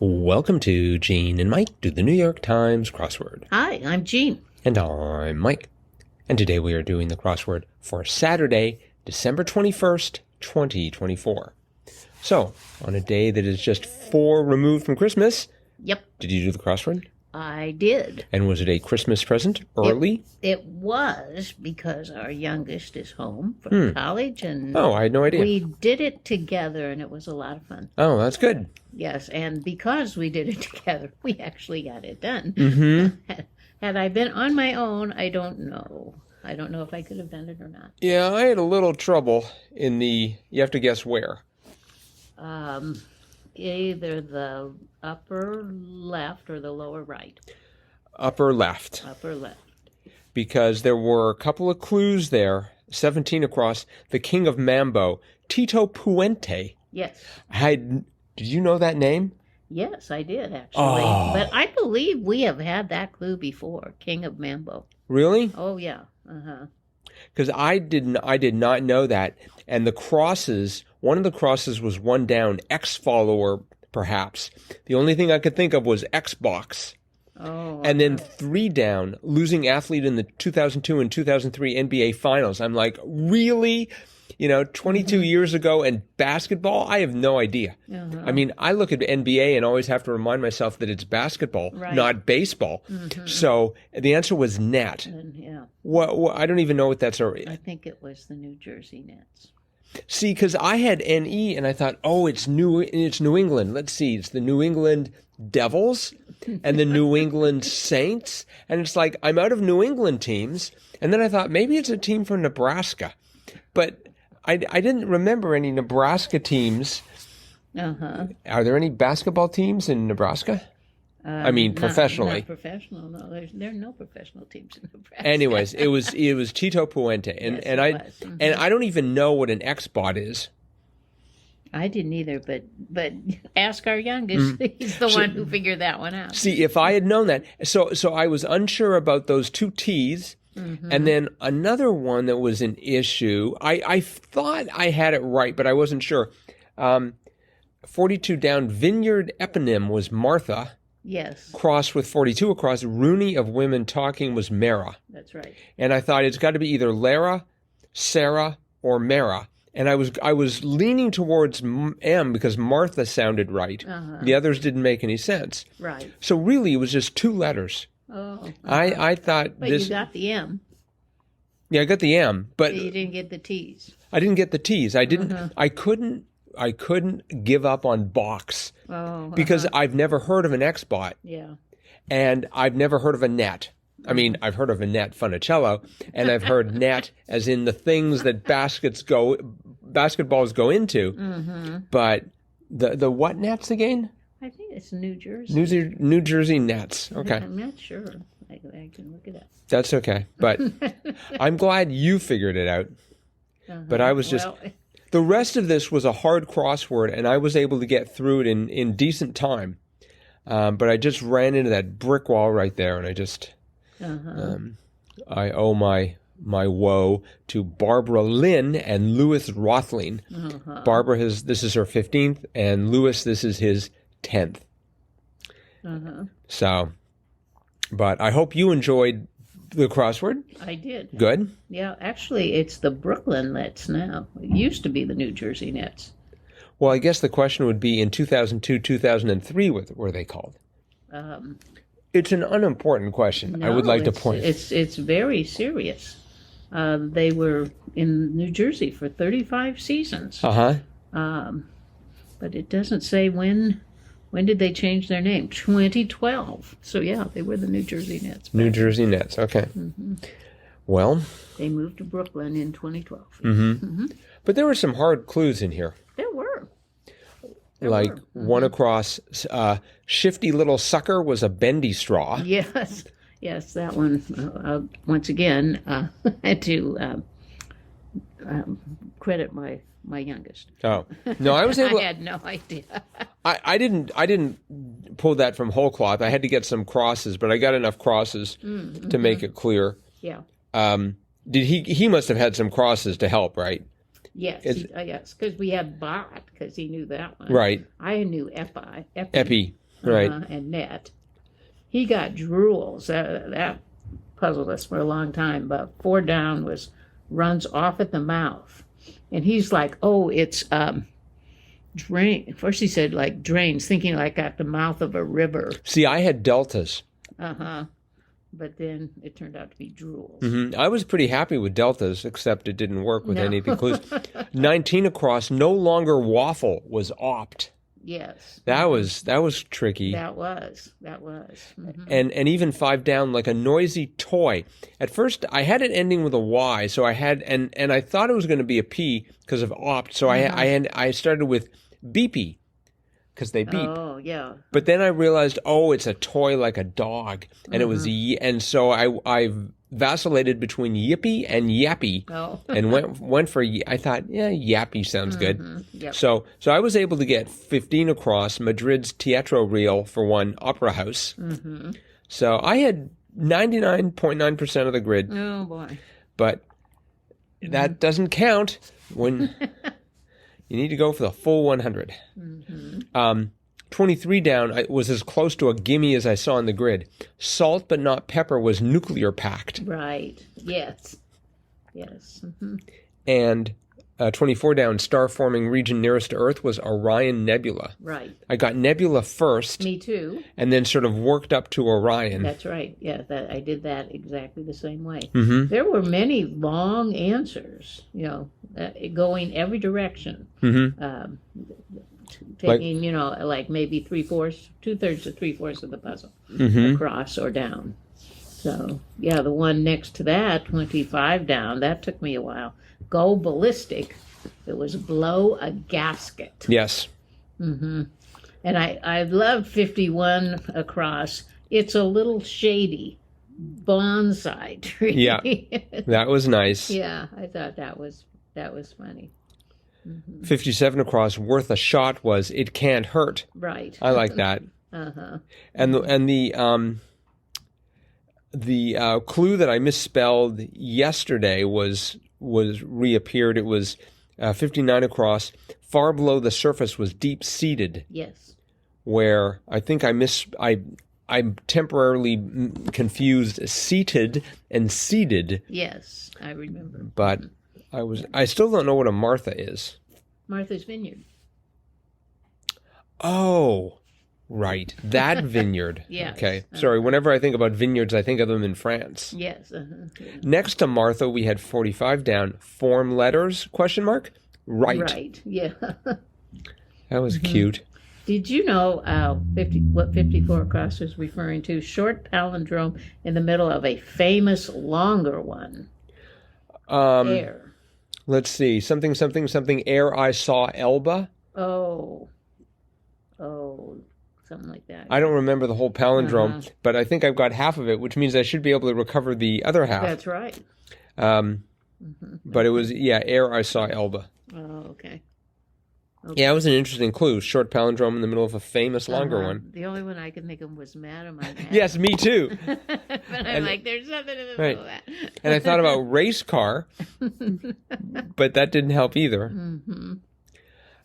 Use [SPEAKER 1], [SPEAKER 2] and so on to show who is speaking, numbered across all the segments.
[SPEAKER 1] Welcome to Gene and Mike do the New York Times crossword.
[SPEAKER 2] Hi, I'm Jean.
[SPEAKER 1] And I'm Mike. And today we are doing the crossword for Saturday, December 21st, 2024. So, on a day that is just 4 removed from Christmas,
[SPEAKER 2] Yep,
[SPEAKER 1] did you do the crossword?
[SPEAKER 2] I did.
[SPEAKER 1] And was it a Christmas present early?
[SPEAKER 2] It was because our youngest is home from college, and
[SPEAKER 1] Oh, I had no idea.
[SPEAKER 2] we did it together, and it was a lot of fun.
[SPEAKER 1] Oh, that's good.
[SPEAKER 2] Yes, and because we did it together, we actually got it done.
[SPEAKER 1] Mm-hmm.
[SPEAKER 2] Had I been on my own, I don't know. I don't know if I could have done it or not.
[SPEAKER 1] Yeah, I had a little trouble in the, you have to guess where.
[SPEAKER 2] Either the upper left or the lower right.
[SPEAKER 1] Upper left.
[SPEAKER 2] Upper left.
[SPEAKER 1] Because there were a couple of clues there, 17 across, the King of Mambo, TITOPUENTE.
[SPEAKER 2] Yes.
[SPEAKER 1] Did you know that name?
[SPEAKER 2] Yes, I did, actually.
[SPEAKER 1] Oh.
[SPEAKER 2] But I believe we have had that clue before, King of Mambo.
[SPEAKER 1] Really?
[SPEAKER 2] Oh, yeah. Uh-huh.
[SPEAKER 1] Because I did not know that. And the crosses, one of the crosses was one down, X follower, perhaps. The only thing I could think of was Xbox.
[SPEAKER 2] Oh.
[SPEAKER 1] And then 3 down, losing athlete in the 2002 and 2003 NBA Finals. I'm like, really? 22 years ago, and basketball? I have no idea.
[SPEAKER 2] Uh-huh.
[SPEAKER 1] I mean, I look at NBA and always have to remind myself that it's basketball,
[SPEAKER 2] Right.
[SPEAKER 1] not baseball. Mm-hmm. So the answer was net.
[SPEAKER 2] Yeah.
[SPEAKER 1] What, I don't even know what that's.
[SPEAKER 2] I think it was the New Jersey Nets.
[SPEAKER 1] See, because I had NE and I thought, oh, it's New England. Let's see, it's the New England Devils and the New England Saints. And it's like, I'm out of New England teams. And then I thought, maybe it's a team from Nebraska. But I didn't remember any Nebraska teams.
[SPEAKER 2] Uh-huh.
[SPEAKER 1] Are there any basketball teams in Nebraska? I mean, professionally.
[SPEAKER 2] Not professional, no. There are no professional teams in Nebraska.
[SPEAKER 1] Anyways, it was TITOPUENTE. And,
[SPEAKER 2] Yes,
[SPEAKER 1] and
[SPEAKER 2] it
[SPEAKER 1] I
[SPEAKER 2] was. Mm-hmm.
[SPEAKER 1] and I don't even know what an Xbot is.
[SPEAKER 2] I didn't either, but ask our youngest. He's the one who figured that one out.
[SPEAKER 1] See, if I had known that. So I was unsure about those 2 T's. Mm-hmm. And then another one that was an issue. I thought I had it right, but I wasn't sure. 42 down, Vineyard eponym was Martha.
[SPEAKER 2] Yes.
[SPEAKER 1] Crossed with 42 across, Rooney of women talking was Mara.
[SPEAKER 2] That's right.
[SPEAKER 1] And I thought it's got to be either Lara, Sarah, or Mara. And I was leaning towards M because Martha sounded right. Uh-huh. The others didn't make any sense.
[SPEAKER 2] Right.
[SPEAKER 1] So really, it was just 2 letters.
[SPEAKER 2] Oh. Uh-huh.
[SPEAKER 1] I thought
[SPEAKER 2] but
[SPEAKER 1] this.
[SPEAKER 2] You got the M.
[SPEAKER 1] Yeah, I got the M, but
[SPEAKER 2] You didn't get the T's.
[SPEAKER 1] I didn't get the T's. I didn't.
[SPEAKER 2] Uh-huh.
[SPEAKER 1] I couldn't give up on box because I've never heard of an Xbot.
[SPEAKER 2] Yeah.
[SPEAKER 1] And I've never heard of a net. I mean, I've heard of a net Funicello, and I've heard net as in the things that basketballs go into. Mm-hmm. But the what nets again?
[SPEAKER 2] I think it's New Jersey.
[SPEAKER 1] New Jersey Nets. Okay.
[SPEAKER 2] I'm not sure. I can look it up.
[SPEAKER 1] That's okay. But I'm glad you figured it out. But I was just... The rest of this was a hard crossword, and I was able to get through it in decent time. But I just ran into that brick wall right there, and I just... I owe my woe to Barbara Lynn and Louis Rothlein. Barbara this is her 15th, and Louis, this is his 10th. So, but I hope you enjoyed the crossword.
[SPEAKER 2] I did.
[SPEAKER 1] Good.
[SPEAKER 2] Yeah, actually, it's the Brooklyn Nets now. It used to be the New Jersey Nets.
[SPEAKER 1] Well, I guess the question would be in 2002, 2003, what were they called? It's an unimportant question.
[SPEAKER 2] No,
[SPEAKER 1] I would like to point.
[SPEAKER 2] It's very serious. They were in New Jersey for 35 seasons.
[SPEAKER 1] Uh-huh.
[SPEAKER 2] But it doesn't say when did they change their name. 2012. So, yeah, they were the New Jersey Nets.
[SPEAKER 1] New Jersey Nets. Okay. Mm-hmm. Well.
[SPEAKER 2] They moved to Brooklyn in 2012.
[SPEAKER 1] Mm-hmm. Mm-hmm. But there were some hard clues in here.
[SPEAKER 2] There were.
[SPEAKER 1] One across, shifty little sucker was a bendy straw.
[SPEAKER 2] Yes, that one. Once again, I had to credit my youngest.
[SPEAKER 1] Oh no, I was able.
[SPEAKER 2] I had no idea.
[SPEAKER 1] I didn't pull that from whole cloth. I had to get some crosses, but I got enough crosses to make it clear.
[SPEAKER 2] Yeah.
[SPEAKER 1] Did he must have had some crosses to help, right?
[SPEAKER 2] Yes, yes, because we had bot, because he knew that one.
[SPEAKER 1] Right.
[SPEAKER 2] I knew epi.
[SPEAKER 1] Epi. Right.
[SPEAKER 2] And net. He got drools. That puzzled us for a long time. But 4 down was runs off at the mouth. And he's like, oh, it's drain. First he said like drains, thinking like at the mouth of a river.
[SPEAKER 1] See, I had deltas.
[SPEAKER 2] But then it turned out to be drools.
[SPEAKER 1] Mm-hmm. I was pretty happy with deltas, except it didn't work with any because 19 across, no longer waffle, was opt.
[SPEAKER 2] Yes.
[SPEAKER 1] That was tricky.
[SPEAKER 2] That was. Mm-hmm.
[SPEAKER 1] And even 5 down, like a noisy toy. At first, I had it ending with a Y, so I had and I thought it was going to be a P because of opt. So I started with beepy because they beep.
[SPEAKER 2] Oh yeah.
[SPEAKER 1] But then I realized, it's a toy like a dog, and it was and so I vacillated between yippee and yappy, and went for. I thought, yappy sounds good.
[SPEAKER 2] Yep.
[SPEAKER 1] So I was able to get 15 across Madrid's Teatro Reel for one opera house. So I had 99.9% of the grid.
[SPEAKER 2] Oh boy!
[SPEAKER 1] But that doesn't count when you need to go for the full 100. 23 down was as close to a gimme as I saw on the grid. Salt but not pepper was nuclear packed.
[SPEAKER 2] Right. Yes.
[SPEAKER 1] And 24 down, star-forming region nearest to Earth was Orion Nebula.
[SPEAKER 2] Right.
[SPEAKER 1] I got Nebula first.
[SPEAKER 2] Me too.
[SPEAKER 1] And then sort of worked up to Orion.
[SPEAKER 2] That's right. Yeah, I did that exactly the same way. There were many long answers, going every direction. Taking, like maybe 2/3 to 3/4 of the puzzle across or down. So, the one next to that, 25 down, that took me a while. Go ballistic. It was blow a gasket.
[SPEAKER 1] Yes.
[SPEAKER 2] And I love 51 across. It's a little shady bonsai tree.
[SPEAKER 1] Yeah, that was nice.
[SPEAKER 2] Yeah, I thought that was funny.
[SPEAKER 1] 57 across, worth a shot was it can't hurt.
[SPEAKER 2] Right.
[SPEAKER 1] I like that. And the clue that I misspelled yesterday was reappeared. It was 59 across. Far below the surface was deep seated.
[SPEAKER 2] Yes. Where
[SPEAKER 1] I think I temporarily confused seated and seated.
[SPEAKER 2] Yes, I remember.
[SPEAKER 1] But I still don't know what a Martha is.
[SPEAKER 2] Martha's Vineyard.
[SPEAKER 1] Oh, right. That vineyard.
[SPEAKER 2] Yeah.
[SPEAKER 1] Okay. Sorry. Whenever I think about vineyards, I think of them in France.
[SPEAKER 2] Yes.
[SPEAKER 1] Next to Martha, we had 45 down. Form letters? ? Right.
[SPEAKER 2] Right. Yeah.
[SPEAKER 1] That was cute.
[SPEAKER 2] Did you know what 54 across was referring to? Short palindrome in the middle of a famous longer one. Air.
[SPEAKER 1] Let's see. Something, air I saw Elba.
[SPEAKER 2] Oh, something like that.
[SPEAKER 1] I don't remember the whole palindrome, but I think I've got half of it, which means I should be able to recover the other half.
[SPEAKER 2] That's right.
[SPEAKER 1] But it was, air I saw Elba.
[SPEAKER 2] Oh, okay.
[SPEAKER 1] Yeah, it was an interesting clue. Short palindrome in the middle of a famous longer one.
[SPEAKER 2] The only one I could think of was Madam.
[SPEAKER 1] Yes, me too.
[SPEAKER 2] But I'm like, there's nothing in the middle of that.
[SPEAKER 1] And I thought about race car, but that didn't help either.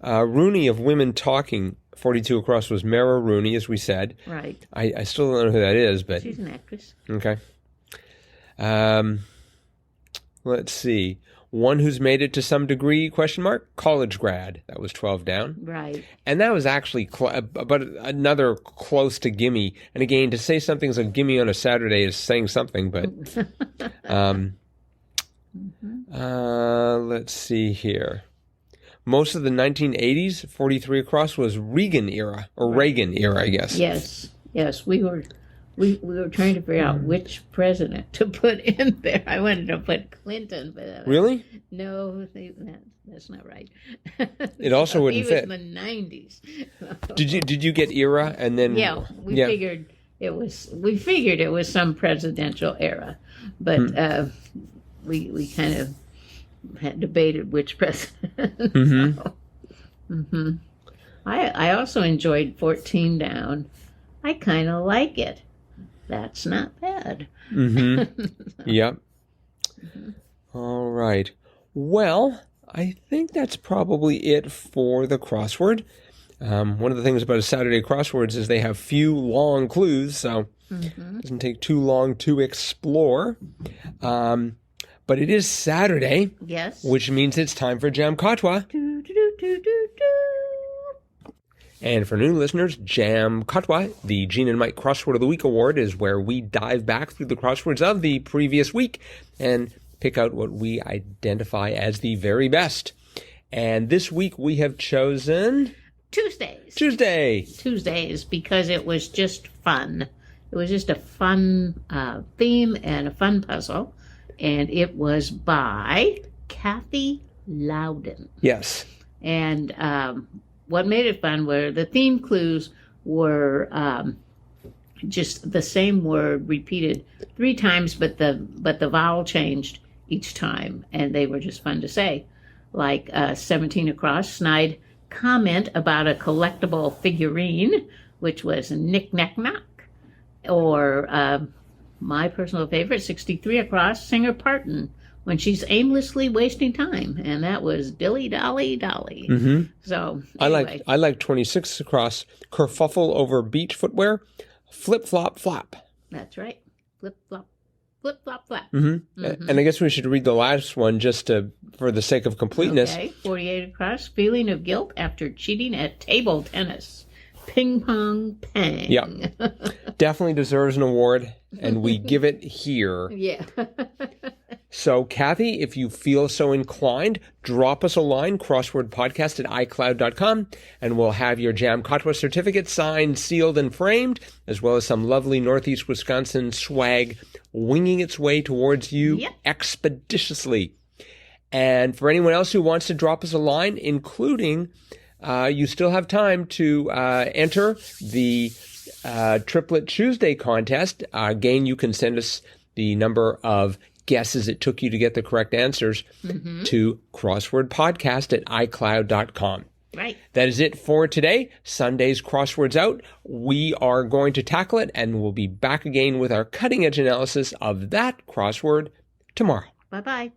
[SPEAKER 1] Rooney of Women Talking, 42 across, was Mara Rooney, as we said.
[SPEAKER 2] Right.
[SPEAKER 1] I still don't know who that is, but...
[SPEAKER 2] She's an actress.
[SPEAKER 1] Okay. Let's see. One who's made it to some degree, ? College grad. That was 12 down.
[SPEAKER 2] Right.
[SPEAKER 1] And that was actually but another close to gimme. And again, to say something's a gimme on a Saturday is saying something, but let's see here. Most of the 1980s, 43 across, was Reagan era, or Reagan era, I guess.
[SPEAKER 2] Yes. We were trying to figure out which president to put in there. I wanted to put Clinton, but
[SPEAKER 1] really?
[SPEAKER 2] No, that's not right.
[SPEAKER 1] It also wouldn't fit.
[SPEAKER 2] He was in the 90s.
[SPEAKER 1] Did you get era and then?
[SPEAKER 2] Yeah, we figured it was some presidential era, but we kind of had debated which president. I also enjoyed 14 down. I kind of like it. That's not bad.
[SPEAKER 1] Yep. All right. Well, I think that's probably it for the crossword. One of the things about a Saturday crosswords is they have few long clues, so it doesn't take too long to explore. But it is Saturday,
[SPEAKER 2] yes,
[SPEAKER 1] which means it's time for Jam Katwa. And for new listeners, Jam Katwa, the Gene and Mike Crossword of the Week Award, is where we dive back through the crosswords of the previous week and pick out what we identify as the very best. And this week we have chosen...
[SPEAKER 2] Tuesdays, because it was just fun. It was just a fun theme and a fun puzzle. And it was by Kathy Loudon.
[SPEAKER 1] Yes.
[SPEAKER 2] And what made it fun were the theme clues were just the same word repeated 3 times, but the vowel changed each time, and they were just fun to say. Like 17 across, snide comment about a collectible figurine, which was Knick Knack Knock. Or my personal favorite, 63 across, Singer Parton, when she's aimlessly wasting time, and that was Dilly Dolly Dolly.
[SPEAKER 1] Mm-hmm.
[SPEAKER 2] So anyway.
[SPEAKER 1] I like 26 across, kerfuffle over beach footwear, flip flop flap.
[SPEAKER 2] That's right, flip flop flap.
[SPEAKER 1] Mm-hmm. Mm-hmm. And I guess we should read the last one just for the sake of completeness.
[SPEAKER 2] Okay, 48 across, feeling of guilt after cheating at table tennis. Ping pong pang.
[SPEAKER 1] Yeah, definitely deserves an award, and we give it here.
[SPEAKER 2] Yeah.
[SPEAKER 1] So, Kathy, if you feel so inclined, drop us a line, crosswordpodcast@icloud.com, and we'll have your Jam Katwa certificate signed, sealed, and framed, as well as some lovely Northeast Wisconsin swag winging its way towards you expeditiously. And for anyone else who wants to drop us a line, including... you still have time to enter the Triplet Tuesday contest. Again, you can send us the number of guesses it took you to get the correct answers to crosswordpodcast@icloud.com.
[SPEAKER 2] Right.
[SPEAKER 1] That is it for today. Sunday's Crosswords out. We are going to tackle it, and we'll be back again with our cutting-edge analysis of that crossword tomorrow.
[SPEAKER 2] Bye-bye.